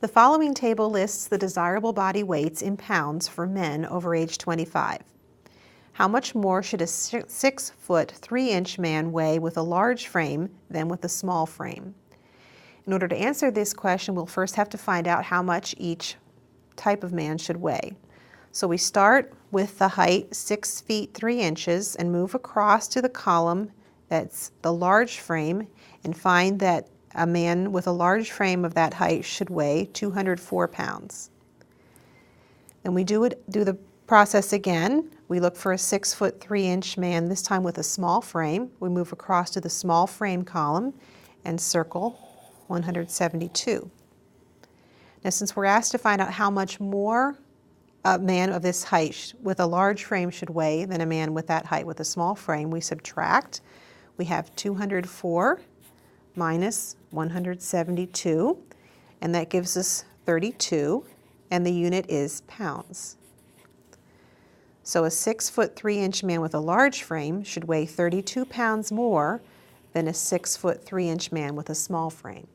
The following table lists the desirable body weights in pounds for men over age 25. How much more should a 6 foot 3 inch man weigh with a large frame than with a small frame? In order to answer this question, we'll first have to find out how much each type of man should weigh. So we start with the height 6 feet 3 inches and move across to the column that's the large frame and find that a man with a large frame of that height should weigh 204 pounds. And we do the process again. We look for a 6 foot 3 inch man, this time with a small frame. We move across to the small frame column and circle 172. Now, since we're asked to find out how much more a man of this height with a large frame should weigh than a man with that height with a small frame, we subtract. We have 204 minus 172, and that gives us 32, and the unit is pounds. So a 6 foot 3 inch man with a large frame should weigh 32 pounds more than a 6 foot 3 inch man with a small frame.